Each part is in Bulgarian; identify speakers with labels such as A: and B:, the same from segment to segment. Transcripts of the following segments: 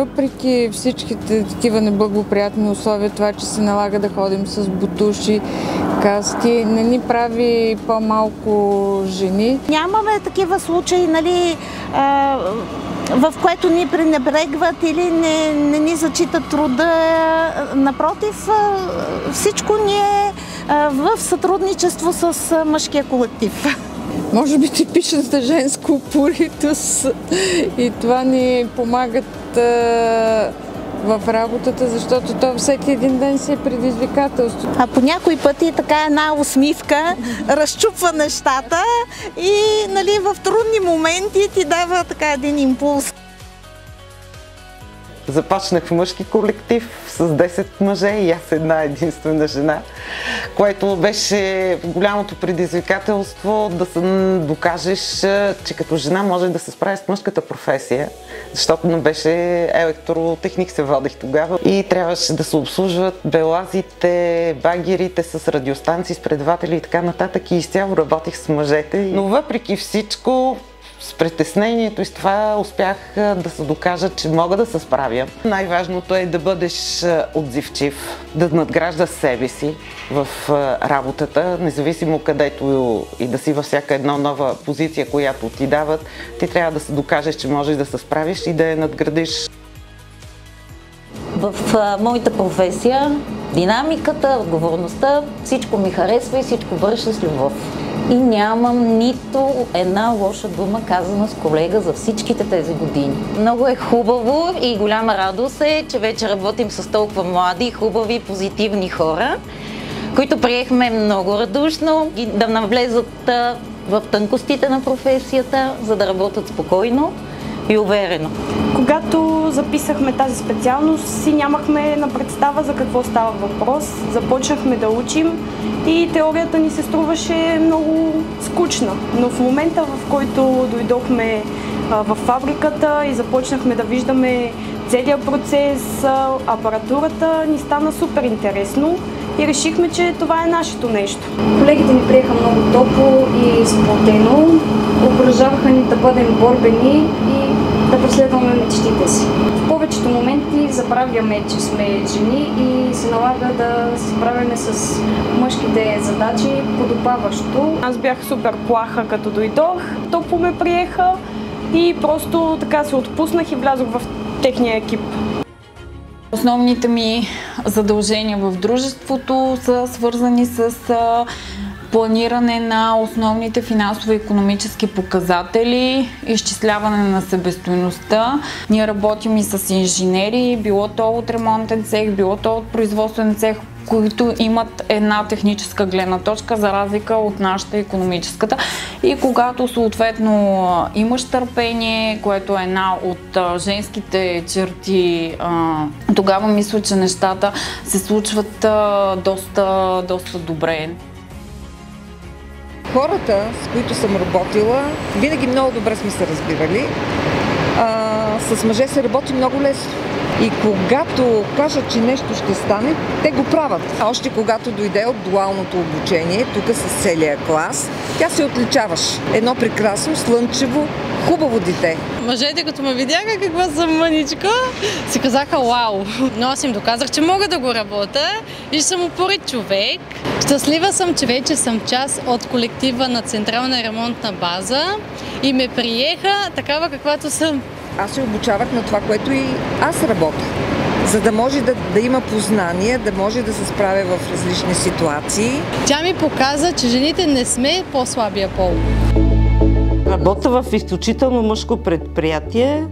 A: въпреки всичките такива неблагоприятни условия, това, че се налага да ходим с бутуши, каски, не ни прави по-малко жени.
B: Нямаме такива случаи, нали, в което ни пренебрегват или не ни зачитат труда. Напротив, всичко ни е в сътрудничество с мъжкия колектив.
A: Може би типичната женска упоритост и това ни помагат в работата, защото то всеки един ден си е предизвикателство.
B: А по някой пъти така една усмивка разчупва нещата и, нали, в трудни моменти ти дава така един импулс.
C: Започнах в мъжки колектив с 10 мъже и аз една единствена жена, което беше голямото предизвикателство да се докажеш, че като жена може да се справиш с мъжката професия, защото не беше електротехник, се водих тогава и трябваше да се обслужват белазите, багерите с радиостанции, с предаватели и така нататък и изцяло работих с мъжете. Но въпреки всичко, с притеснението и с това успях да се докажа, че мога да се справя. Най-важното е да бъдеш отзивчив, да надграждаш себе си в работата, независимо където и да си във всяка една нова позиция, която ти дават, ти трябва да се докажеш, че можеш да се справиш и да я надградиш.
D: В моята професия динамиката, отговорността, всичко ми харесва и всичко върша с любов. И нямам нито една лоша дума казана с колега за всичките тези години. Много е хубаво и голяма радост е, че вече работим с толкова млади, хубави, позитивни хора, които приехме много радушно да навлезат в тънкостите на професията, за да работят спокойно и уверено.
E: Когато записахме тази специалност, си нямахме на представа за какво става въпрос. Започнахме да учим и теорията ни се струваше много скучна. Но в момента, в който дойдохме в фабриката и започнахме да виждаме целият процес, апаратурата, ни стана супер интересно и решихме, че това е нашето нещо.
F: Колегите ни приеха много топло и сплотено, окуражаваха ни да бъдем борбени и да преследваме мечтите си. В повечето моменти забравяме, че сме жени и се налага да се справяме с мъжките задачи подобаващо.
E: Аз бях супер плаха, като дойдох, топло ме приеха и просто така се отпуснах и влязох в техния екип.
G: Основните ми задължения в дружеството са свързани с планиране на основните финансово-икономически показатели, изчисляване на себестойността. Ние работим и с инженери, било то от ремонтен цех, било то от производствен цех, които имат една техническа гледна точка, за разлика от нашата икономическата. И когато съответно имаш търпение, което е една от женските черти, тогава мисля, че нещата се случват доста добре.
H: Хората, с които съм работила, винаги много добре сме се разбирали. С мъже се работи много лесно. И когато кажат, че нещо ще стане, те го правят. Още когато дойде от дуалното обучение, тук с целия клас, тя се отличаваше. Едно прекрасно, слънчево, хубаво дете.
I: Мъжете, като ме видяха каква съм мъничка, си казаха вау. Но аз им доказах, че мога да го работя и съм упорит човек. Щастлива съм, че вече съм част от колектива на Централна ремонтна база и ме приеха такава каквато съм.
H: Аз се обучавах на това, което и аз работя, за да може да има познание, да може да се справя в различни ситуации.
I: Тя ми показа, че жените не сме по-слабия пол.
J: Работя в изключително мъжко предприятие.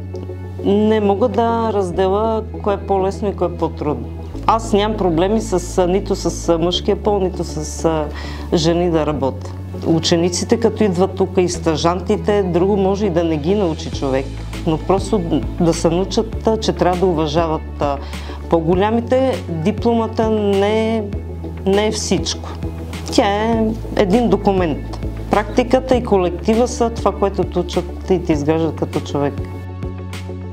J: Не мога да разделя кое е по-лесно и кое е по-трудно. Аз нямам проблеми нито с мъжкия пол, нито с жени да работя. Учениците, като идват тук и стажантите, друго може и да не ги научи човек, но просто да се научат, че трябва да уважават по-голямите. Дипломата не е всичко. Тя е един документ. Практиката и колектива са това, което те учат и те изграждат като човек.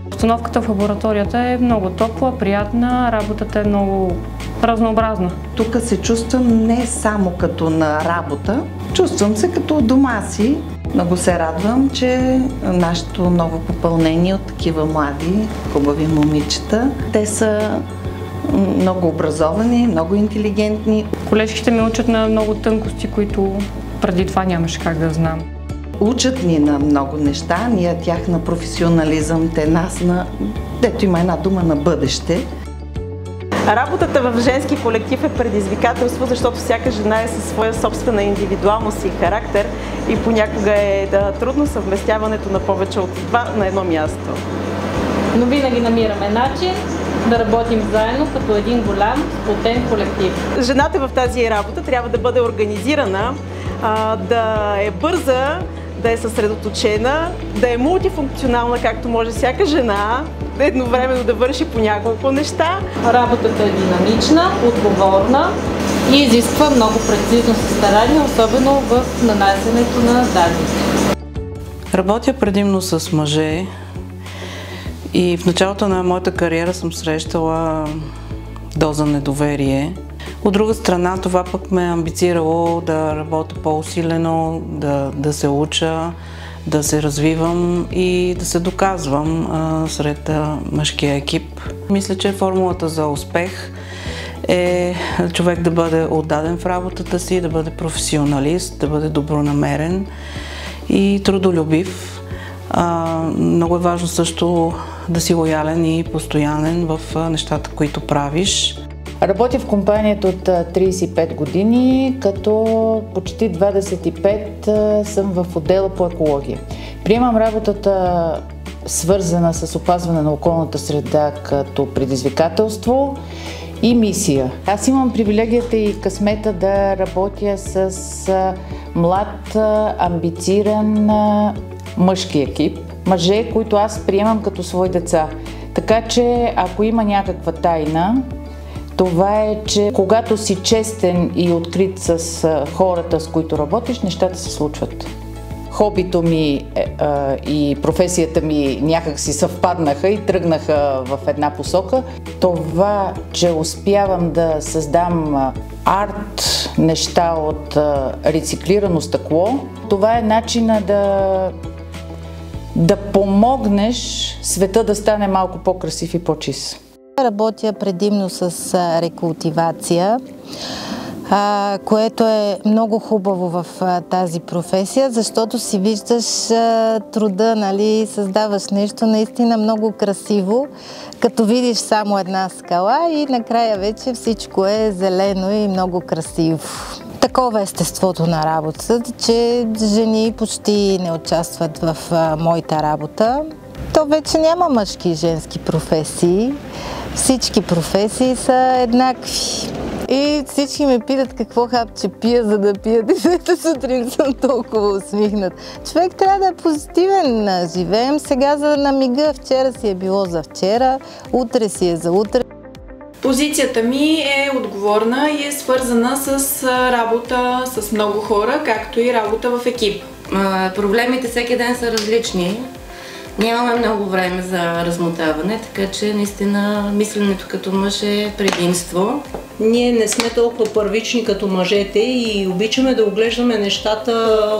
K: Обстановката в лабораторията е много топла, приятна, работата е много разнообразна.
L: Тук се чувствам не само като на работа, чувствам се като дома си. Много се радвам, че нашето ново попълнение от такива млади, хубави момичета, те са много образовани, много интелигентни.
K: Колежките ме учат на много тънкости, които преди това нямаше как да знам.
L: Учат ни на много неща, ние тях на професионализъм, те нас на... Дето има една дума на бъдеще.
J: Работата в женски колектив е предизвикателство, защото всяка жена е със своя собствена индивидуалност и характер и понякога е трудно съвместяването на повече от два на едно място.
M: Но винаги намираме начин да работим заедно като един голям, сплотен колектив.
J: Жената в тази работа трябва да бъде организирана, да е бърза, да е съсредоточена, да е мултифункционална, както може всяка жена, едновременно да върши по няколко неща.
M: Работата е динамична, отговорна и изисква много прецизност и старание, особено в нанасянето на данните.
N: Работя предимно с мъже и в началото на моята кариера съм срещала доза недоверие. От друга страна, това пък ме е амбицирало да работя по-усилено, да се уча, да се развивам и да се доказвам сред мъжкия екип. Мисля, че формулата за успех е човек да бъде отдаден в работата си, да бъде професионалист, да бъде добронамерен и трудолюбив. Много е важно също да си лоялен и постоянен в нещата, които правиш.
O: Работя в компанията от 35 години, като почти 25 съм в отдела по екология. Приемам работата, свързана с опазване на околната среда, като предизвикателство и мисия. Аз имам привилегията и късмета да работя с млад, амбициран мъжки екип. Мъже, които аз приемам като свои деца. Така че, ако има някаква тайна, това е, че когато си честен и открит с хората, с които работиш, нещата се случват. Хобито ми и професията ми някак си съвпаднаха и тръгнаха в една посока. Това, че успявам да създам арт неща от рециклирано стъкло, това е начина да помогнеш света да стане малко по-красив и по-чист.
B: Работя предимно с рекултивация, което е много хубаво в тази професия, защото си виждаш труда, нали, създаваш нещо наистина много красиво, като видиш само една скала и накрая вече всичко е зелено и много красиво. Такова е естеството на работата, че жени почти не участват в моята работа. То вече няма мъжки и женски професии. Всички професии са еднакви. И всички ме питат какво хапче пия, за да пият. И след сутрин съм толкова усмихнат. Човек трябва да е позитивен. Живеем сега за на мига. Вчера си е било за вчера, утре си е за утре.
G: Позицията ми е отговорна и е свързана с работа с много хора, както и работа в екип.
D: Проблемите всеки ден са различни. Нямаме много време за размотаване, така че наистина мисленето като мъж е предимство.
P: Ние не сме толкова първични като мъжете и обичаме да оглеждаме нещата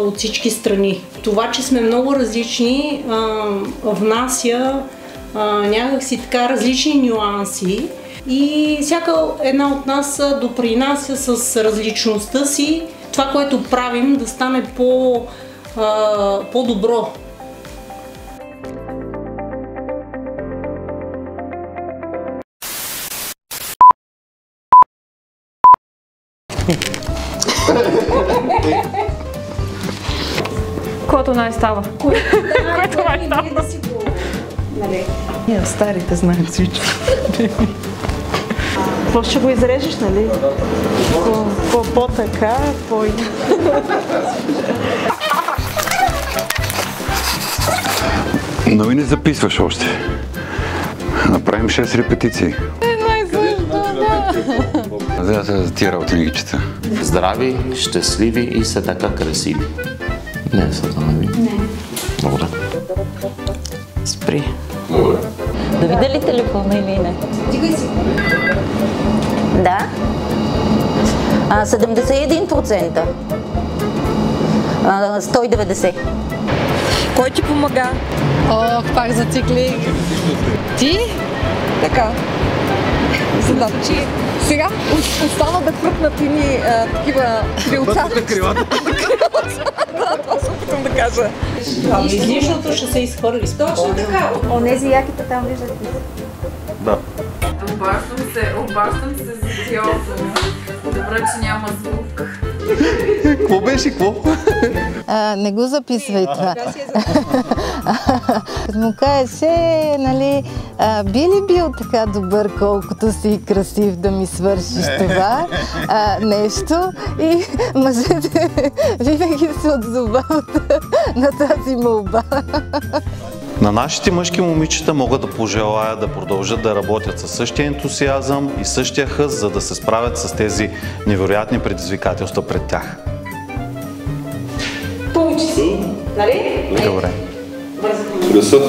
P: от всички страни. Това, че сме много различни, внася някакси така различни нюанси и всяка една от нас допринася с различността си това, което правим, да стане по-добро.
K: Което най-става. Което най-става.
L: Ние старите знаем всичко.
J: Просто ще го изрежеш, нали? По-така,
Q: Но и не записваш още. Направим 6 репетиции. За тия работи не ги чета.
R: Здрави, щастливи и са така красиви. Не са да не.
F: Не.
R: Добре.
N: Спри.
R: Добре.
D: Да видя ли телефона или не?
F: Дигай си.
D: Да. 71%. 190.
H: Кой ти помага?
I: Ох, пак зациклих. Ти?
H: Така. Значи, сега остана да кръпнат ни такива крилца.
S: Крилата.
H: Това се опитам да кажа.
P: Излишното ще се изхвърли.
F: Точно така. Онези яките там виждате.
S: Да.
G: Обаждам се за Теодор. Добре, че няма звук.
S: Какво беше? Какво?
B: Не го записвай това. Като му кажеше, нали, би ли бил така добър, колкото си красив да ми свършиш това нещо? И мъжете винаги се отзовават на тази молба.
S: На нашите мъжки момичета мога да пожелая да продължат да работят със същия ентусиазъм и същия хъс, за да се справят с тези невероятни предизвикателства пред тях.
P: Получи си, нали?
S: Добре.
P: Бързо.